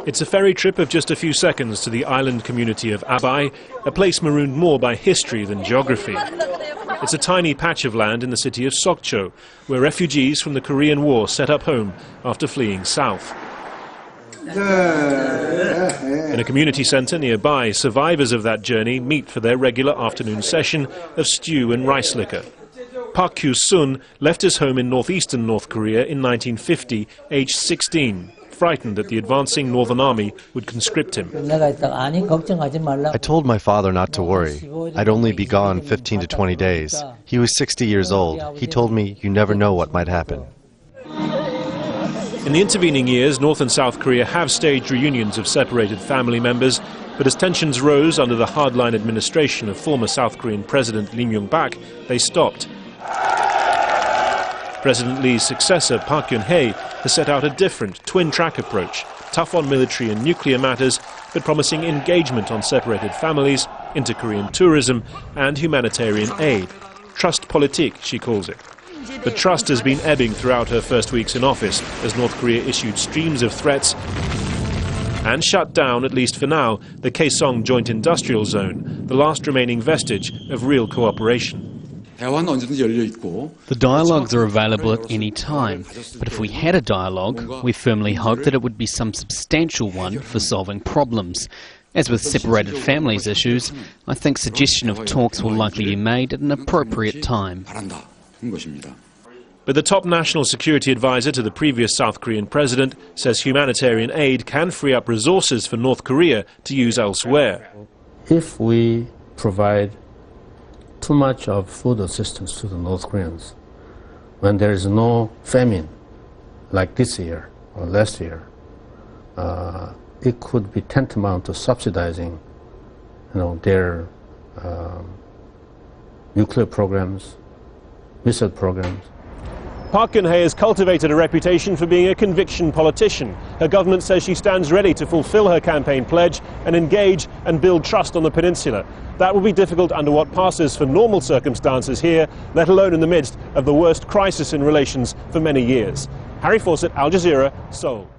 It's a ferry trip of just a few seconds to the island community of Abai, a place marooned more by history than geography. It's a tiny patch of land in the city of Sokcho, where refugees from the Korean War set up home after fleeing south. In a community centre nearby, survivors of that journey meet for their regular afternoon session of stew and rice liquor. Park Kyu-sun left his home in northeastern North Korea in 1950, aged 16. Frightened that the advancing Northern Army would conscript him. I told my father not to worry. I'd only be gone 15 to 20 days. He was 60 years old. He told me, you never know what might happen. In the intervening years, North and South Korea have staged reunions of separated family members, but as tensions rose under the hardline administration of former South Korean President Lee Myung-bak, they stopped. President Lee's successor, Park Geun-hye, has set out a different twin-track approach, tough on military and nuclear matters, but promising engagement on separated families, inter-Korean tourism and humanitarian aid. Trust politique, she calls it. But trust has been ebbing throughout her first weeks in office, as North Korea issued streams of threats and shut down, at least for now, the Kaesong Joint Industrial Zone, the last remaining vestige of real cooperation. The dialogues are available at any time, but if we had a dialogue, we firmly hope that it would be some substantial one for solving problems. As with separated families issues, I think suggestion of talks will likely be made at an appropriate time. But the top national security advisor to the previous South Korean president says humanitarian aid can free up resources for North Korea to use elsewhere. If we provide too much of food assistance to the North Koreans, when there is no famine, like this year or last year, it could be tantamount to subsidizing, their nuclear programs, missile programs. Park Geun-hye has cultivated a reputation for being a conviction politician. Her government says she stands ready to fulfill her campaign pledge and engage and build trust on the peninsula. That will be difficult under what passes for normal circumstances here, let alone in the midst of the worst crisis in relations for many years. Harry Fawcett, Al Jazeera, Seoul.